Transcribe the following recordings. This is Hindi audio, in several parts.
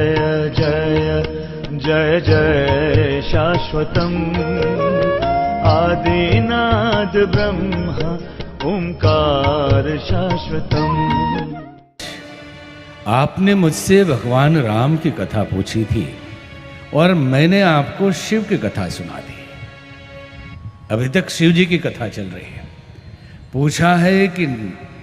जय जय जय जय शाश्वतम् आदिनाद ब्रह्म ओंकार शाश्वतम्। आपने मुझसे भगवान राम की कथा पूछी थी और मैंने आपको शिव की कथा सुना दी। अभी तक शिव जी की कथा चल रही है। पूछा है कि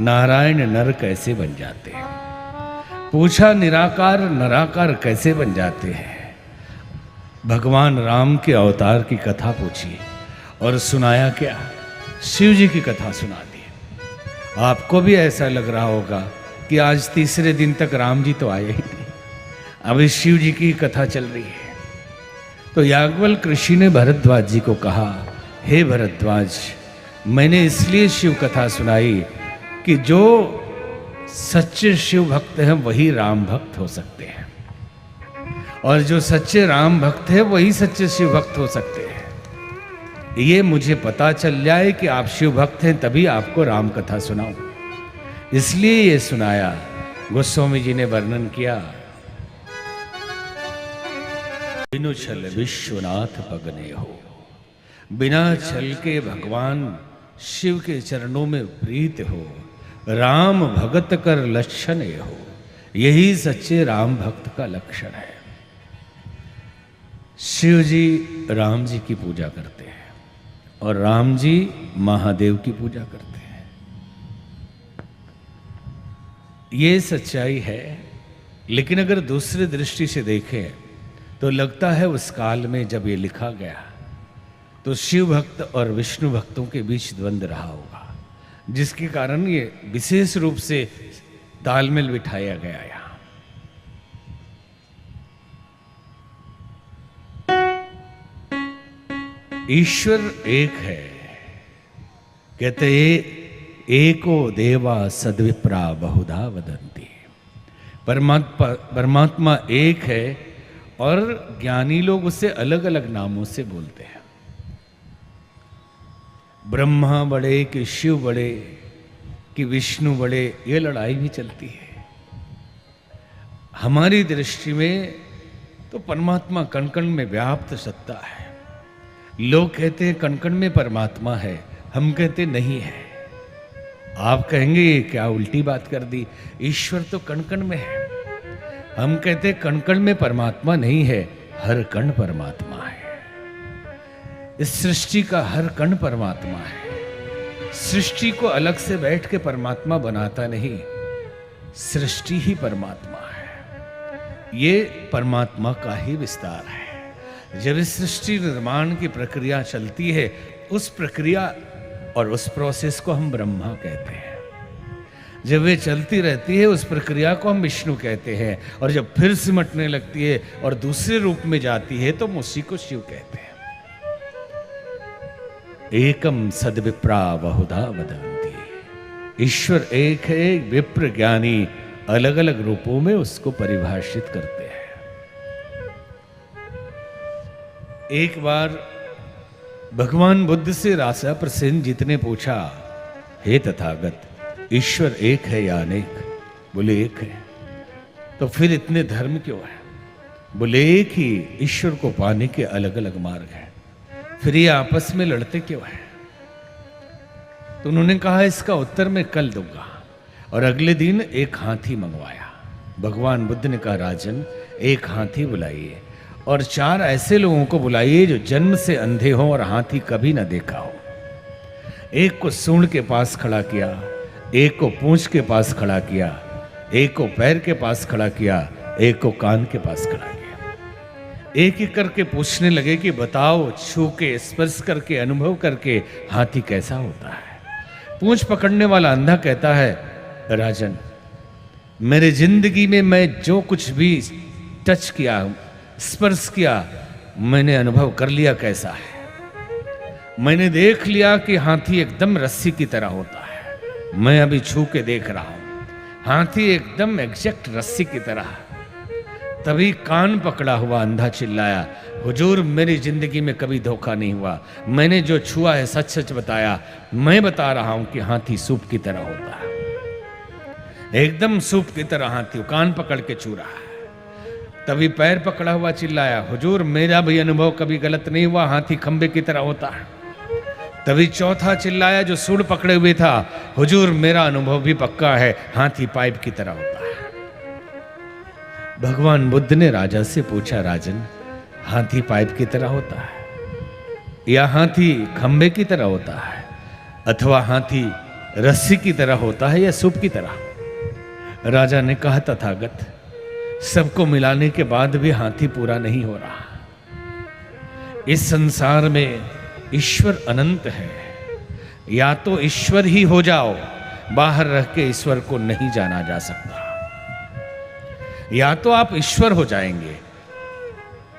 नारायण नर कैसे बन जाते हैं, पूछा निराकार नराकार कैसे बन जाते हैं। भगवान राम के अवतार की कथा पूछी और सुनाया क्या, शिव जी की कथा सुना दी। आपको भी ऐसा लग रहा होगा कि आज तीसरे दिन तक राम जी तो आए ही नहीं, अभी शिव जी की कथा चल रही है। तो याज्ञवल्क्य ऋषि ने भरद्वाज जी को कहा, हे भरद्वाज, मैंने इसलिए शिव कथा सुनाई कि जो सच्चे शिव भक्त हैं वही राम भक्त हो सकते हैं, और जो सच्चे राम भक्त हैं वही सच्चे शिव भक्त हो सकते हैं। ये मुझे पता चल जाए कि आप शिव भक्त हैं तभी आपको राम कथा सुनाऊं, इसलिए ये सुनाया। गोस्वामी जी ने वर्णन किया, बिनु छल विश्वनाथ पगने हो, बिना छल के भगवान शिव के चरणों में प्रीत हो, राम भगत कर लक्षण हो, यही सच्चे राम भक्त का लक्षण है। शिव जी राम जी की पूजा करते हैं और राम जी महादेव की पूजा करते हैं। ये सच्चाई है, लेकिन अगर दूसरी दृष्टि से देखें तो लगता है उस काल में जब ये लिखा गया तो शिव भक्त और विष्णु भक्तों के बीच द्वंद्व रहा होगा, जिसके कारण ये विशेष रूप से तालमेल बिठाया गया यहाँ। ईश्वर एक है, कहते एको देवा सद्विप्रा बहुधा वदन्ति। परमात्मा एक है और ज्ञानी लोग उसे अलग अलग नामों से बोलते हैं। ब्रह्मा बड़े कि शिव बड़े कि विष्णु बड़े, ये लड़ाई भी चलती है। हमारी दृष्टि में तो परमात्मा कण कण में व्याप्त सत्ता है। लोग कहते हैं कण कण में परमात्मा है, हम कहते नहीं है। आप कहेंगे ये क्या उल्टी बात कर दी, ईश्वर तो कण कण में है। हम कहते कण कण में परमात्मा नहीं है, हर कण परमात्मा है। इस सृष्टि का हर कण परमात्मा है। सृष्टि को अलग से बैठ के परमात्मा बनाता नहीं, सृष्टि ही परमात्मा है। ये परमात्मा का ही विस्तार है। जब इस सृष्टि निर्माण की प्रक्रिया चलती है, उस प्रक्रिया और उस प्रोसेस को हम ब्रह्मा कहते हैं। जब वे चलती रहती है उस प्रक्रिया को हम विष्णु कहते हैं, और जब फिर सिमटने लगती है और दूसरे रूप में जाती है तो उसी को शिव कहते हैं। एकम सद्विप्रा बहुधा वदन्ति। ईश्वर एक है, विप्र ज्ञानी अलग अलग रूपों में उसको परिभाषित करते हैं। एक बार भगवान बुद्ध से राजा प्रसेन जीत ने पूछा, हे तथागत, ईश्वर एक है या अनेक? बोले एक है। तो फिर इतने धर्म क्यों है? बोले एक ही ईश्वर को पाने के अलग अलग मार्ग हैं, फिर ये आपस में लड़ते क्यों हैं? तो उन्होंने कहा इसका उत्तर मैं कल दूंगा। और अगले दिन एक हाथी मंगवाया। भगवान बुद्ध ने कहा, राजन एक हाथी बुलाइए और 4 ऐसे लोगों को बुलाइए जो जन्म से अंधे हों और हाथी कभी ना देखा हो। एक को सूंड के पास खड़ा किया, एक को पूंछ के पास खड़ा किया, एक को पैर के पास खड़ा किया, एक को कान के पास खड़ा किया। एक एक करके पूछने लगे कि बताओ, छू के स्पर्श करके अनुभव करके हाथी कैसा होता है? पूंछ पकड़ने वाला अंधा कहता है, राजन मेरे जिंदगी में मैं जो कुछ भी टच किया, स्पर्श किया, मैंने अनुभव कर लिया कैसा है। मैंने देख लिया कि हाथी एकदम रस्सी की तरह होता है। मैं अभी छू के देख रहा हूं, हाथी एकदम एग्जैक्ट रस्सी की तरह। तभी कान पकड़ा हुआ अंधा चिल्लाया, हुजूर मेरी जिंदगी में कभी धोखा नहीं हुआ, मैंने जो छुआ है सच सच बताया। मैं बता रहा हूं कि हाथी सूप की तरह होता है, एकदम सूप की तरह हाथी कान पकड़ के छू रहा है। तभी पैर पकड़ा हुआ चिल्लाया, हुजूर मेरा भी अनुभव कभी गलत नहीं हुआ, हाथी खंबे की तरह होता है। तभी चौथा चिल्लाया जो सूंड पकड़े हुए था, हुजूर मेरा अनुभव भी पक्का है, हाथी पाइप की तरह होता है। भगवान बुद्ध ने राजा से पूछा, राजन हाथी पाइप की तरह होता है या हाथी खंबे की तरह होता है, अथवा हाथी रस्सी की तरह होता है या सूप की तरह? राजा ने कहा, तथागत सबको मिलाने के बाद भी हाथी पूरा नहीं हो रहा। इस संसार में ईश्वर अनंत है, या तो ईश्वर ही हो जाओ, बाहर रह के ईश्वर को नहीं जाना जा सकता, या तो आप ईश्वर हो जाएंगे।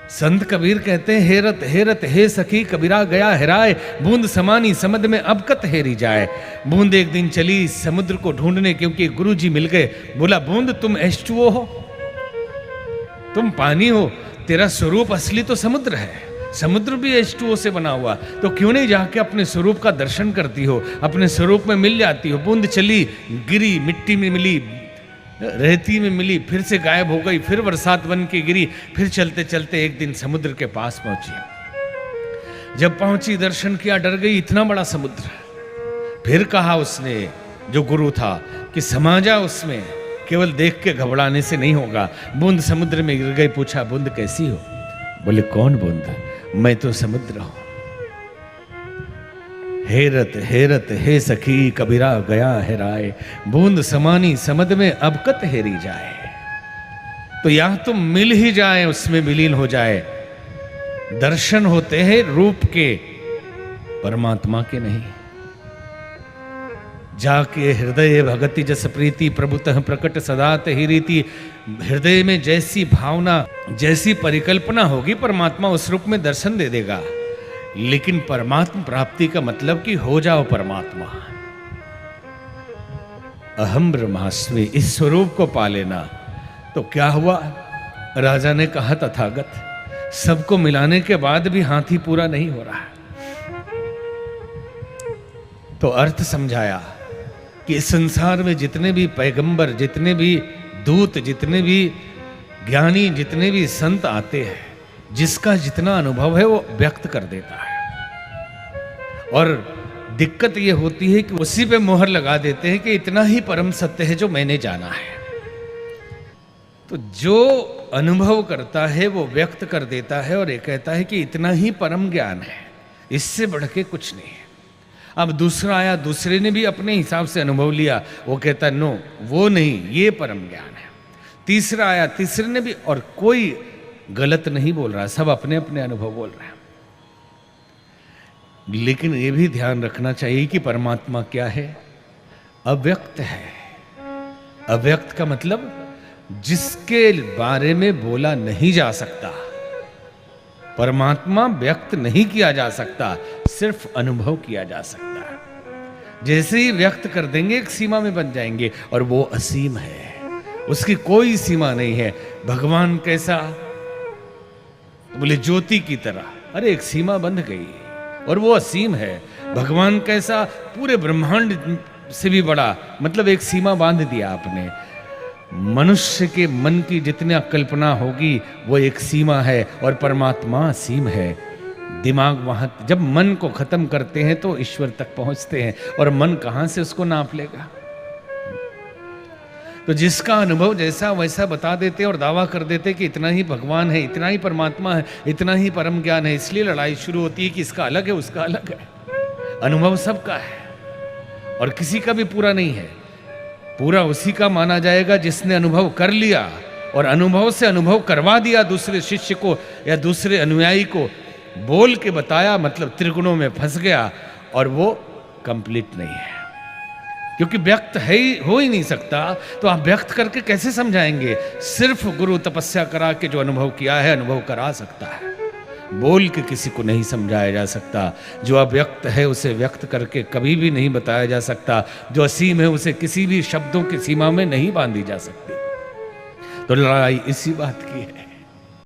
संत कबीर कहते हैं, हेरत हेरत हे सखी कबीरा गया हेराए, बूंद समानी समद में अब कत हेरी जाए। बूंद एक दिन चली समुद्र को ढूंढने, क्योंकि गुरुजी मिल गए। बोला, बूंद तुम H2O हो, तुम पानी हो, तेरा स्वरूप असली तो समुद्र है, समुद्र भी H2O से बना हुआ, तो क्यों नहीं जाके अपने स्वरूप का दर्शन करती हो, अपने स्वरूप में मिल जाती हो। बूंद चली, गिरी, मिट्टी में मिली, रेती में मिली, फिर से गायब हो गई, फिर बरसात बन के गिरी, फिर चलते चलते एक दिन समुद्र के पास पहुंची। जब पहुंची दर्शन किया, डर गई, इतना बड़ा समुद्र। फिर कहा उसने, जो गुरु था, कि समा जा उसमें, केवल देख के घबराने से नहीं होगा। बूंद समुद्र में गिर गई। पूछा, बूंद कैसी हो? बोले, कौन बूंद? मैं तो समुद्र हूं। हेरत हेरत हे सखी कबीरा गया हेराए, बूंद समानी समद में अब कत हेरी जाए। तो या तुम मिल ही जाए, उसमें विलीन हो जाए। दर्शन होते हैं रूप के, परमात्मा के नहीं। जाके हृदय भगति जस प्रीति, प्रभुतः प्रकट सदात ही रीति। हृदय में जैसी भावना, जैसी परिकल्पना होगी, परमात्मा उस रूप में दर्शन दे देगा। लेकिन परमात्मा प्राप्ति का मतलब कि हो जाओ परमात्मा। अहम ब्रह्मास्मि, इस स्वरूप को पा लेना। तो क्या हुआ? राजा ने कहा, तथागत सबको मिलाने के बाद भी हाथी पूरा नहीं हो रहा। तो अर्थ समझाया कि इस संसार में जितने भी पैगंबर, जितने भी दूत, जितने भी ज्ञानी, जितने भी संत आते हैं, जिसका जितना अनुभव है वो व्यक्त कर देता है। और दिक्कत ये होती है कि उसी पे मोहर लगा देते हैं कि इतना ही परम सत्य है जो मैंने जाना है। तो जो अनुभव करता है वो व्यक्त कर देता है और ये कहता है कि इतना ही परम ज्ञान है, इससे बढ़ के कुछ नहीं है। अब दूसरा आया, दूसरे ने भी अपने हिसाब से अनुभव लिया, वो कहता नो वो नहीं, ये परम ज्ञान है। तीसरा आया, तीसरे ने भी, और कोई गलत नहीं बोल रहा, सब अपने अपने अनुभव बोल रहे हैं। लेकिन ये भी ध्यान रखना चाहिए कि परमात्मा क्या है? अव्यक्त है। अव्यक्त का मतलब जिसके बारे में बोला नहीं जा सकता। परमात्मा व्यक्त नहीं किया जा सकता, सिर्फ अनुभव किया जा सकता है। जैसे ही व्यक्त कर देंगे एक सीमा में बन जाएंगे, और वो असीम है, उसकी कोई सीमा नहीं है। भगवान कैसा? बोले ज्योति की तरह। अरे एक सीमा बंध गई और वो असीम है। भगवान कैसा? पूरे ब्रह्मांड से भी बड़ा, मतलब एक सीमा बांध दिया आपने। मनुष्य के मन की जितनी कल्पना होगी वो एक सीमा है, और परमात्मा असीम है। दिमाग वहां, जब मन को खत्म करते हैं तो ईश्वर तक पहुंचते हैं, और मन कहां से उसको नाप लेगा? तो जिसका अनुभव जैसा वैसा बता देते और दावा कर देते कि इतना ही भगवान है, इतना ही परमात्मा है, इतना ही परम ज्ञान है। इसलिए लड़ाई शुरू होती है कि इसका अलग है, उसका अलग है। अनुभव सबका है और किसी का भी पूरा नहीं है। पूरा उसी का माना जाएगा जिसने अनुभव कर लिया और अनुभव से अनुभव करवा दिया दूसरे शिष्य को या दूसरे अनुयायी को। बोल के बताया मतलब त्रिगुणों में फंस गया, और वो कंप्लीट नहीं है, क्योंकि व्यक्त है ही, हो ही नहीं सकता। तो आप व्यक्त करके कैसे समझाएंगे? सिर्फ गुरु तपस्या करा के जो अनुभव किया है, अनुभव करा सकता है। बोल के किसी को नहीं समझाया जा सकता। जो अव्यक्त है उसे व्यक्त करके कभी भी नहीं बताया जा सकता। जो असीम है उसे किसी भी शब्दों की सीमा में नहीं बांधी जा सकती। तो लड़ाई इसी बात की है।